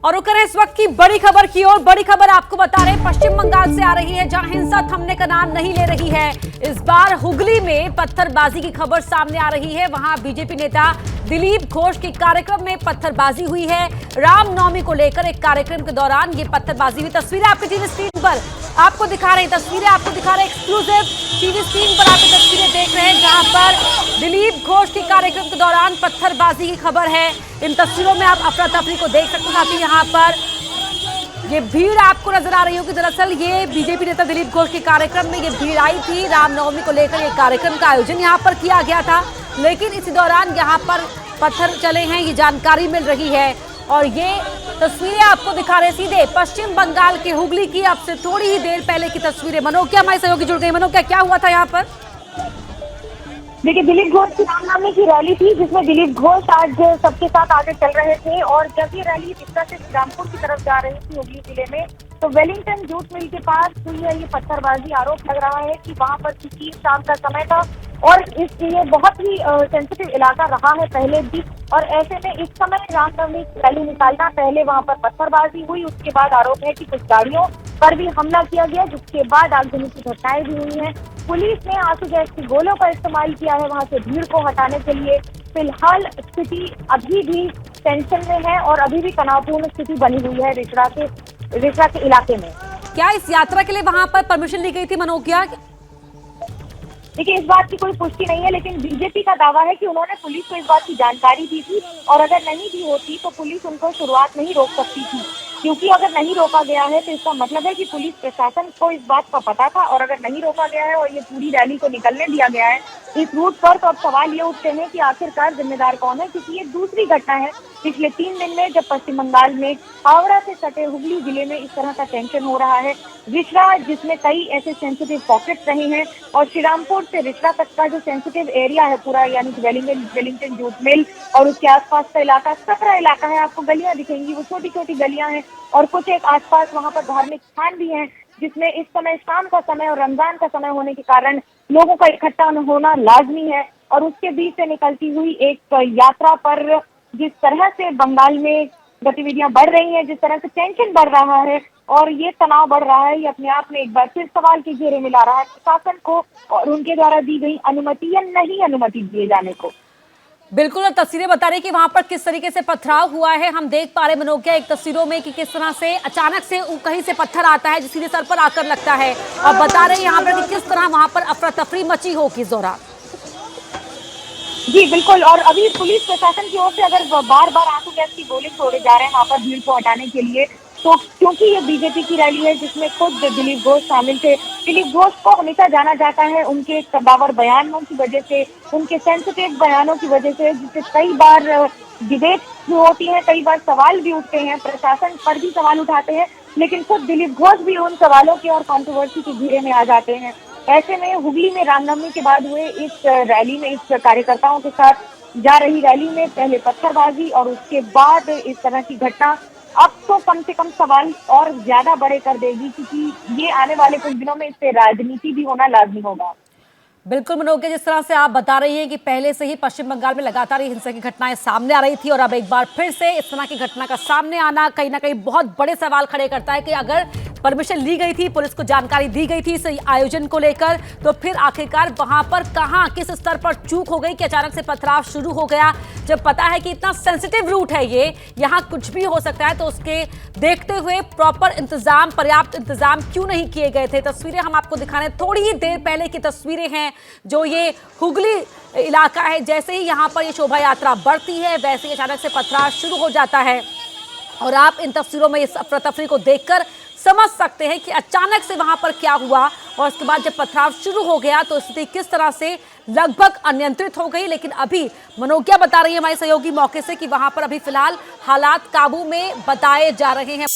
और रुक रहे इस वक्त की बड़ी खबर की ओर। बड़ी खबर आपको बता रहे पश्चिम बंगाल से आ रही है, जहां हिंसा थमने का नाम नहीं ले रही है। इस बार हुगली में पत्थरबाजी की खबर सामने आ रही है। वहां बीजेपी नेता दिलीप घोष के कार्यक्रम में पत्थरबाजी हुई है। रामनवमी को लेकर एक कार्यक्रम के दौरान ये पत्थरबाजी हुई। तस्वीरें आपकी टीवी स्क्रीन पर आपको दिखा रहे हैं, एक्सक्लूसिव टीवी स्क्रीन पर आप तस्वीरें देख रहे हैं, जहां पर दिलीप घोष के कार्यक्रम के दौरान पत्थरबाजी की खबर है। इन तस्वीरों में आप अफरा तफरी को देख सकते हैं। साथ ही यहाँ पर ये भीड़ आपको नजर आ रही होगी। दरअसल ये बीजेपी नेता दिलीप घोष के कार्यक्रम में ये भीड़ आई थी। रामनवमी को लेकर ये कार्यक्रम का आयोजन यहाँ पर किया गया था, लेकिन इसी दौरान यहाँ पर पत्थर चले हैं, ये जानकारी मिल रही है। और ये तस्वीरें आपको दिखा रहे सीधे पश्चिम बंगाल के हुगली की, अब से थोड़ी ही देर पहले की तस्वीरें। मनोज क्या हमारे सहयोगी जुड़ गई। मनोज क्या हुआ था यहाँ पर? देखिए, दिलीप घोष की रामनवमी की रैली थी, जिसमें दिलीप घोष आज सबके साथ आगे चल रहे थे। और जब ये रैली रिश्ता से रामपुर की तरफ जा रही थी हुगली जिले में, तो वेलिंगटन जूट मिल के पास हुई है ये पत्थरबाजी। आरोप लग रहा है कि वहां पर किसी शाम का समय था और इसलिए बहुत ही सेंसिटिव इलाका रहा है पहले भी। और ऐसे में इस समय रामनवमी की रैली निकालना, पहले वहां पर पत्थरबाजी हुई, उसके बाद आरोप है कि कुछ गाड़ियों पर भी हमला किया गया, जिसके बाद आगजनी की घटनाएं भी हुई हैं। पुलिस ने आंसू गैस की गोलों का इस्तेमाल किया है वहां से भीड़ को हटाने के लिए। फिलहाल स्थिति अभी भी टेंशन में है और अभी भी तनावपूर्ण स्थिति बनी हुई है रिचरा के इलाके में। क्या इस यात्रा के लिए वहां पर परमिशन ली गई थी मनोज? देखिए, इस बात की कोई पुष्टि नहीं है, लेकिन बीजेपी का दावा है कि उन्होंने पुलिस को इस बात की जानकारी दी थी और अगर नहीं दी होती तो पुलिस उनको शुरुआत नहीं रोक सकती थी। क्योंकि अगर नहीं रोका गया है तो इसका मतलब है कि पुलिस प्रशासन को इस बात का पता था। और अगर नहीं रोका गया है और ये पूरी रैली को निकलने दिया गया है इस रूट पर, तो अब सवाल ये उठते हैं कि आखिरकार जिम्मेदार कौन है। क्योंकि ये दूसरी घटना है पिछले 3 दिन में, जब पश्चिम बंगाल में हावड़ा से सटे हुगली जिले में इस तरह का टेंशन हो रहा है। रिचरा, जिसमें कई ऐसे सेंसिटिव पॉकेट्स रहे हैं, और श्रीरामपुर से रिचरा तक का जो सेंसिटिव एरिया है पूरा, यानी कि वेलिंगटन जूट मिल और उसके आसपास का इलाका, सकरा इलाका है। आपको गलियां दिखेंगी, वो छोटी छोटी गलियां हैं और कुछ एक आसपास वहां पर धार्मिक स्थान भी हैं, जिसमें इस समय शाम का समय और रमजान का समय होने के कारण लोगों का इकट्ठा होना लाजमी है। और उसके बीच से निकलती हुई एक यात्रा पर जिस तरह से बंगाल में गतिविधियां बढ़ रही हैं, जिस तरह से टेंशन बढ़ रहा है और ये तनाव बढ़ रहा है, ये अपने आप में एक बार फिर सवाल के घेरे में ला रहा है प्रशासन को और उनके द्वारा दी गई अनुमति या नहीं अनुमति दिए जाने को। बिल्कुल, और तस्वीरें बता रही कि वहां पर किस तरीके से पथराव हुआ है। हम देख पा रहे मनोज एक तस्वीरों में कि किस तरह से अचानक से कहीं से पत्थर आता है, जो सीधे सर पर आकर लगता है। और बता रहे यहाँ पर कि किस तरह वहां पर अफरा तफरी मची होगी इस दौरान। जी बिल्कुल, और अभी पुलिस प्रशासन की ओर से अगर बार बार आंसू गैस की गोले छोड़े जा रहे हैं वहां पर भीड़ को हटाने के लिए, तो क्योंकि ये बीजेपी की रैली है जिसमें खुद दिलीप घोष शामिल थे। दिलीप घोष को हमेशा जाना जाता है उनके कदावर बयानों की वजह से, उनके सेंसिटिव बयानों की वजह से, जिससे कई बार डिबेट भी होती है, कई बार सवाल भी उठते हैं, प्रशासन पर भी सवाल उठाते हैं, लेकिन खुद दिलीप घोष भी उन सवालों के और कंट्रोवर्सी के घेरे में आ जाते हैं। ऐसे में हुगली में रामनवमी के बाद हुए इस रैली में, इस कार्यकर्ताओं के साथ जा रही रैली में पहले पत्थरबाजी और उसके बाद इस तरह की घटना अब तो कम से कम सवाल और ज्यादा बड़े कर देगी, क्योंकि ये आने वाले कुछ दिनों में इस पे राजनीति भी होना लाजमी होगा। बिल्कुल मनोज, जिस तरह से आप बता रही हैं कि पहले से ही पश्चिम बंगाल में लगातार हिंसा की घटनाएं सामने आ रही थी और अब एक बार फिर से इस तरह की घटना का सामने आना कहीं ना कहीं बहुत बड़े सवाल खड़े करता है कि अगर परमिशन ली गई थी, पुलिस को जानकारी दी गई थी इस आयोजन को लेकर, तो फिर आखिरकार वहां पर कहां किस स्तर पर चूक हो गई कि अचानक से पथराव शुरू हो गया। जब पता है कि इतना सेंसिटिव रूट है ये, यहाँ कुछ भी हो सकता है, तो उसके देखते हुए प्रॉपर इंतजाम, पर्याप्त इंतजाम क्यों नहीं किए गए थे। तस्वीरें हम आपको दिखाने, थोड़ी ही देर पहले की तस्वीरें हैं, जो ये हुगली इलाका है। जैसे ही यहाँ पर ये शोभा यात्रा बढ़ती है, वैसे ही अचानक से पथराव शुरू हो जाता है और आप इन तस्वीरों में इस अफरा तफरी को देखकर समझ सकते हैं कि अचानक से वहां पर क्या हुआ। और उसके बाद जब पथराव शुरू हो गया तो स्थिति किस तरह से लगभग अनियंत्रित हो गई। लेकिन अभी मनोज बता रही है हमारी सहयोगी मौके से कि वहां पर अभी फिलहाल हालात काबू में बताए जा रहे हैं।